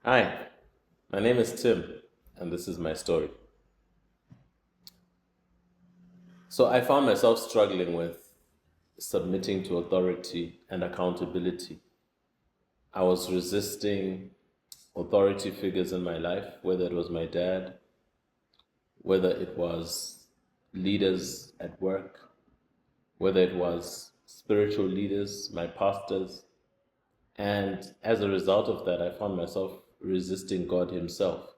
Hi, my name is Tim, and this is my story. So, I found myself struggling with submitting to authority and accountability. I was resisting authority figures in my life, whether it was my dad, whether it was leaders at work, whether it was spiritual leaders, my pastors. And as a result of that, I found myself resisting God Himself.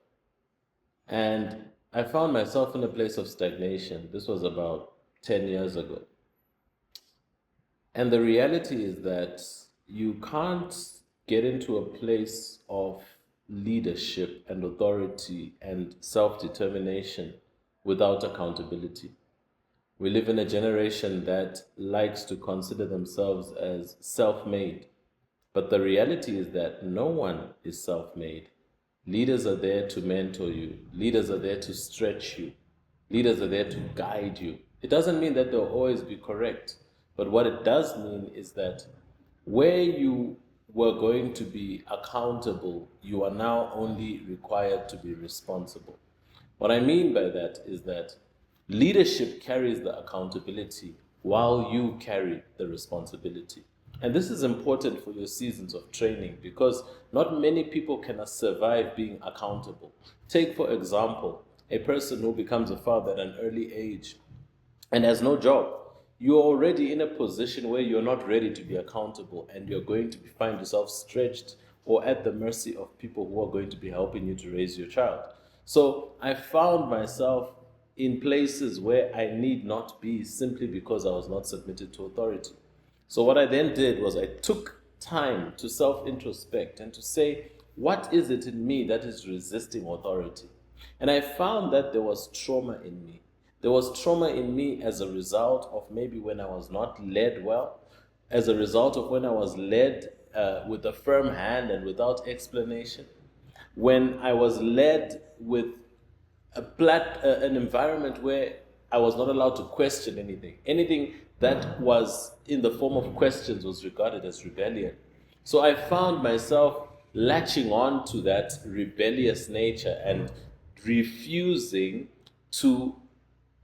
And I found myself in a place of stagnation. This was about 10 years ago. And the reality is that you can't get into a place of leadership and authority and self determination without accountability. We live in a generation that likes to consider themselves as self made. But the reality is that no one is self made. Leaders are there to mentor you, leaders are there to stretch you, leaders are there to guide you. It doesn't mean that they'll always be correct, but what it does mean is that where you were going to be accountable, you are now only required to be responsible. What I mean by that is that leadership carries the accountability while you carry the responsibility. And this is important for your seasons of training because not many people can survive being accountable. Take, for example, a person who becomes a father at an early age and has no job. You're already in a position where you're not ready to be accountable and you're going to find yourself stretched or at the mercy of people who are going to be helping you to raise your child. So I found myself in places where I need not be simply because I was not submitted to authority. So what I then did was I took time to self-introspect and to say, what is it in me that is resisting authority? And I found that there was trauma in me. There was trauma in me as a result of maybe when I was not led well, as a result of when I was led with a firm hand and without explanation, when I was led with an environment where I was not allowed to question anything. Anything that was in the form of questions was regarded as rebellion. So I found myself latching on to that rebellious nature and refusing to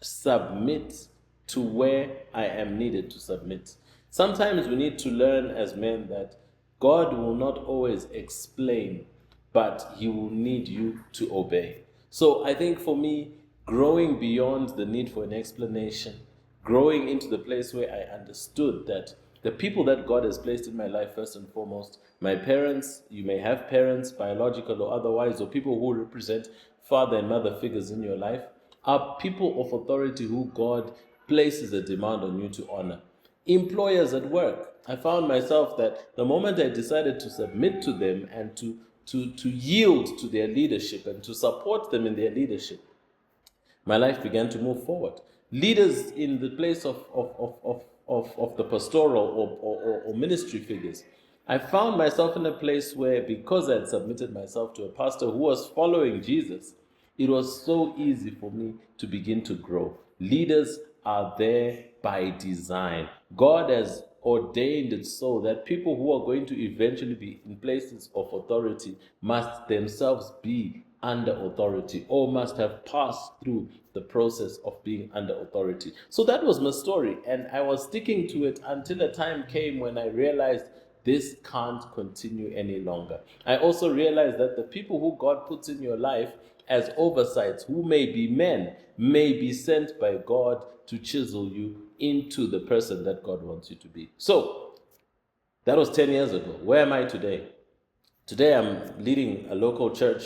submit to where I am needed to submit. Sometimes we need to learn as men that God will not always explain, but He will need you to obey. So I think for me, growing beyond the need for an explanation, growing into the place where I understood that the people that God has placed in my life, first and foremost, my parents, you may have parents, biological or otherwise, or people who represent father and mother figures in your life, are people of authority who God places a demand on you to honor. Employers at work, I found myself that the moment I decided to submit to them and to yield to their leadership and to support them in their leadership, my life began to move forward. Leaders in the place of the pastoral or ministry figures, I found myself in a place where, because I had submitted myself to a pastor who was following Jesus, it was so easy for me to begin to grow. Leaders are there by design. God has ordained it so that people who are going to eventually be in places of authority must themselves be under authority or must have passed through the process of being under authority. So that was my story, and I was sticking to it until a time came when I realized this can't continue any longer. I also realized that the people who God puts in your life as oversights, who may be men, may be sent by God to chisel you into the person that God wants you to be. So that was 10 years ago. Where am I today? Today I'm leading a local church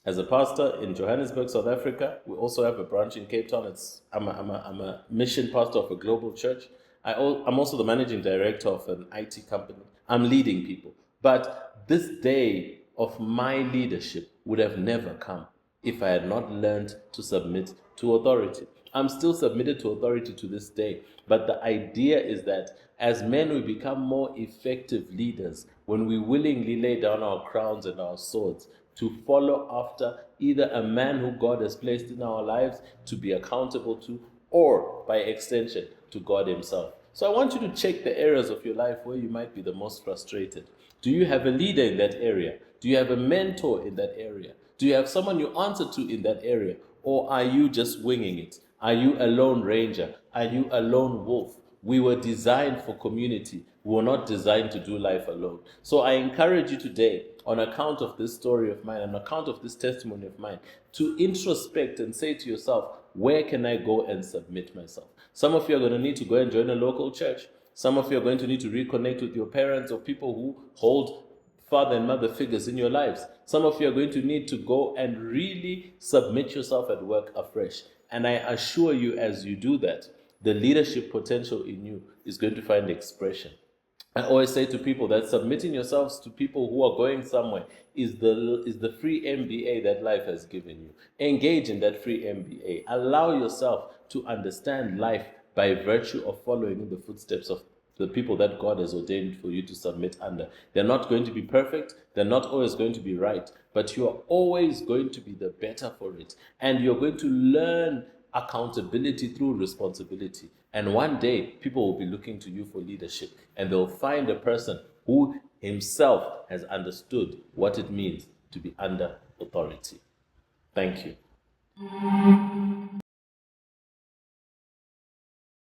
as a pastor in Johannesburg, South Africa. We also have a branch in Cape Town. I'm a mission pastor of a global church. I'm also the managing director of an IT company. I'm leading people. But this day of my leadership would have never come if I had not learned to submit to authority. I'm still submitted to authority to this day. But the idea is that as men, we become more effective leaders when we willingly lay down our crowns and our swords to follow after either a man who God has placed in our lives to be accountable to, or by extension, to God Himself. So I want you to check the areas of your life where you might be the most frustrated. Do you have a leader in that area? Do you have a mentor in that area? Do you have someone you answer to in that area? Or are you just winging it? Are you a lone ranger? Are you a lone wolf? We were designed for community. We were not designed to do life alone. So I encourage you today, on account of this story of mine, on account of this testimony of mine, to introspect and say to yourself, where can I go and submit myself? Some of you are going to need to go and join a local church. Some of you are going to need to reconnect with your parents or people who hold father and mother figures in your lives. Some of you are going to need to go and really submit yourself at work afresh. And I assure you, as you do that, the leadership potential in you is going to find expression. I always say to people that submitting yourselves to people who are going somewhere is the free MBA that life has given you. Engage in that free MBA. Allow yourself to understand life by virtue of following in the footsteps of the people that God has ordained for you to submit under. They're not going to be perfect. They're not always going to be right, but you are always going to be the better for it. And you're going to learn accountability through responsibility. And one day, people will be looking to you for leadership, and they'll find a person who himself has understood what it means to be under authority. Thank you.